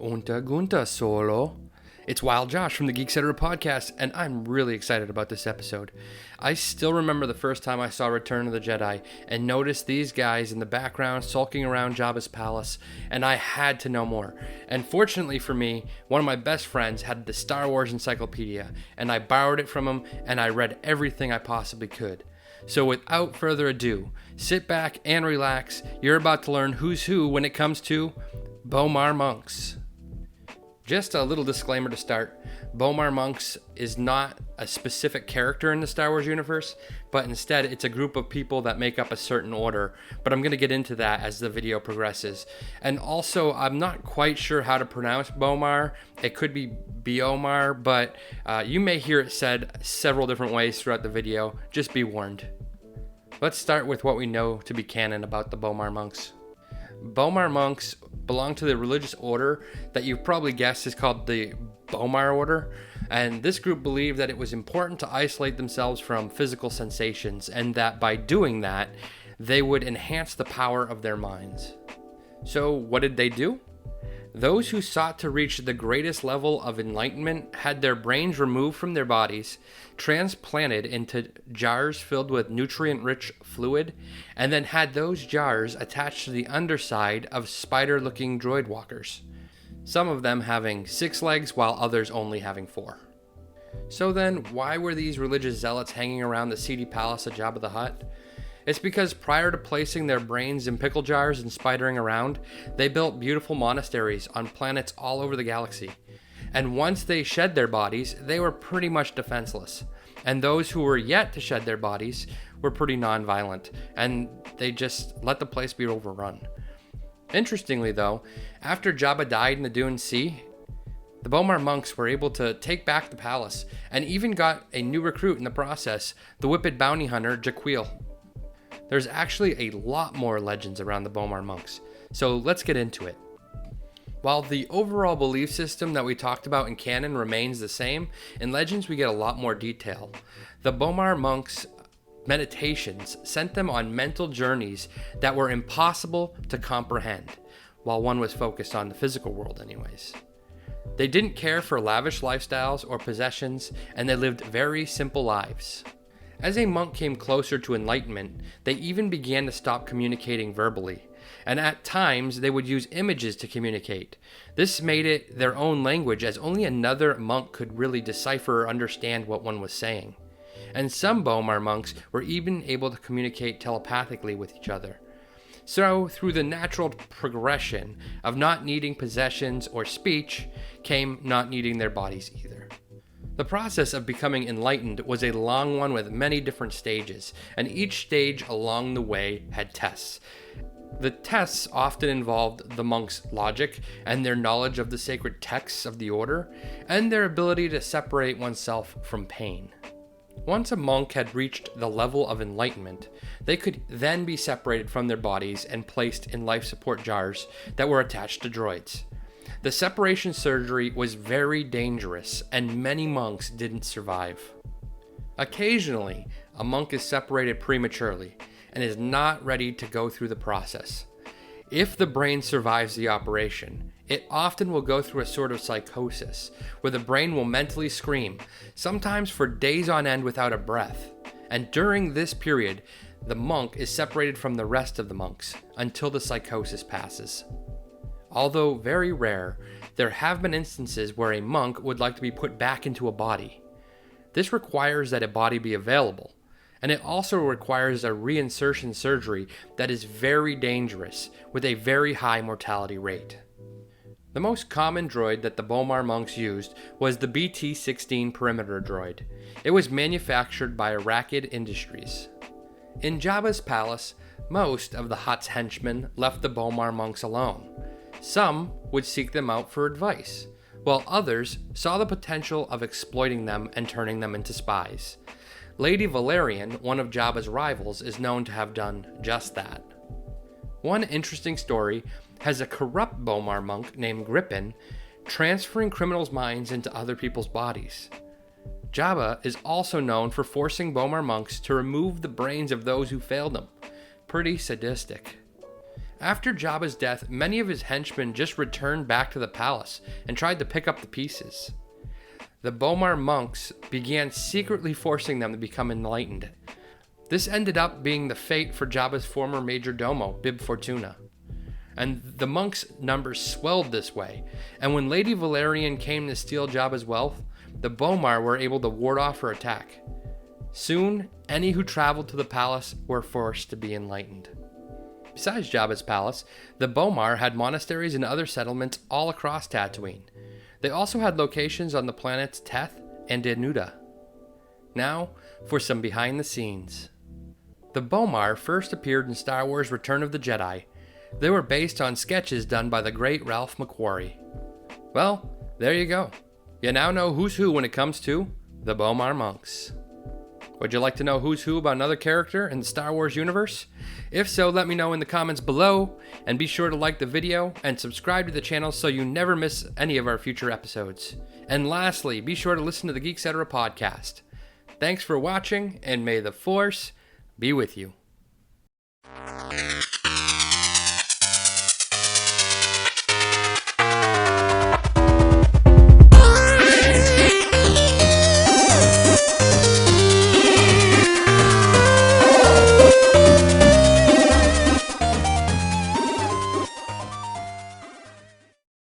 Unta Gunta Solo. It's Wild Josh from the Geek-Cetera podcast, and I'm really excited about this episode. I still remember the first time I saw Return of the Jedi and noticed these guys in the background sulking around Jabba's palace, and I had to know more. And fortunately for me, one of my best friends had the Star Wars encyclopedia, and I borrowed it from him, and I read everything I possibly could. So without further ado, sit back and relax. You're about to learn who's who when it comes to B'omarr monks. Just a little disclaimer to start. B'omarr monks is not a specific character in the Star Wars universe, but instead it's a group of people that make up a certain order. But I'm going to get into that as the video progresses. And also, I'm not quite sure how to pronounce B'omarr. It could be B'omarr, but you may hear it said several different ways throughout the video. Just be warned. Let's start with what we know to be canon about the B'omarr monks. B'omarr monks belong to the religious order that you've probably guessed is called the B'omarr Order, and this group believed that it was important to isolate themselves from physical sensations, and that by doing that, they would enhance the power of their minds. So what did they do? Those who sought to reach the greatest level of enlightenment had their brains removed from their bodies, transplanted into jars filled with nutrient-rich fluid, and then had those jars attached to the underside of spider-looking droid walkers, some of them having 6 legs while others only having 4. So then, why were these religious zealots hanging around the seedy palace of Jabba the Hutt? It's because prior to placing their brains in pickle jars and spidering around, they built beautiful monasteries on planets all over the galaxy. And once they shed their bodies, they were pretty much defenseless. And those who were yet to shed their bodies were pretty non-violent, and they just let the place be overrun. Interestingly though, after Jabba died in the Dune Sea, the B'omarr monks were able to take back the palace, and even got a new recruit in the process, the whippet bounty hunter Jaquil. There's actually a lot more legends around the B'omarr monks, so let's get into it. While the overall belief system that we talked about in canon remains the same, in legends we get a lot more detail. The B'omarr monks' meditations sent them on mental journeys that were impossible to comprehend, while one was focused on the physical world anyways. They didn't care for lavish lifestyles or possessions, and they lived very simple lives. As a monk came closer to enlightenment, they even began to stop communicating verbally, and at times they would use images to communicate. This made it their own language, as only another monk could really decipher or understand what one was saying. And some B'omarr monks were even able to communicate telepathically with each other. So, through the natural progression of not needing possessions or speech, came not needing their bodies either. The process of becoming enlightened was a long one with many different stages, and each stage along the way had tests. The tests often involved the monks' logic and their knowledge of the sacred texts of the order, and their ability to separate oneself from pain. Once a monk had reached the level of enlightenment, they could then be separated from their bodies and placed in life support jars that were attached to droids. The separation surgery was very dangerous, and many monks didn't survive. Occasionally, a monk is separated prematurely and is not ready to go through the process. If the brain survives the operation, it often will go through a sort of psychosis, where the brain will mentally scream, sometimes for days on end without a breath. And during this period, the monk is separated from the rest of the monks until the psychosis passes. Although very rare, there have been instances where a monk would like to be put back into a body. This requires that a body be available, and it also requires a reinsertion surgery that is very dangerous, with a very high mortality rate. The most common droid that the B'omarr monks used was the BT-16 Perimeter Droid. It was manufactured by Arrakid Industries. In Jabba's palace, most of the Hutt's henchmen left the B'omarr monks alone. Some would seek them out for advice, while others saw the potential of exploiting them and turning them into spies. Lady Valerian, one of Jabba's rivals, is known to have done just that. One interesting story has a corrupt B'omarr monk named Grippin transferring criminals' minds into other people's bodies. Jabba is also known for forcing B'omarr monks to remove the brains of those who failed him. Pretty sadistic. After Jabba's death, many of his henchmen just returned back to the palace and tried to pick up the pieces. The Bomar monks began secretly forcing them to become enlightened. This ended up being the fate for Jabba's former major domo, Bib Fortuna. And the monks' numbers swelled this way, and when Lady Valerian came to steal Jabba's wealth, the Bomar were able to ward off her attack. Soon, any who traveled to the palace were forced to be enlightened. Besides Jabba's palace, the Bomar had monasteries and other settlements all across Tatooine. They also had locations on the planets Teth and Danuda. Now, for some behind the scenes. The Bomar first appeared in Star Wars Return of the Jedi. They were based on sketches done by the great Ralph McQuarrie. Well, there you go. You now know who's who when it comes to the Bomar monks. Would you like to know who's who about another character in the Star Wars universe? If so, let me know in the comments below, and be sure to like the video and subscribe to the channel so you never miss any of our future episodes. And lastly, be sure to listen to the Geek-Cetera podcast. Thanks for watching, and may the Force be with you.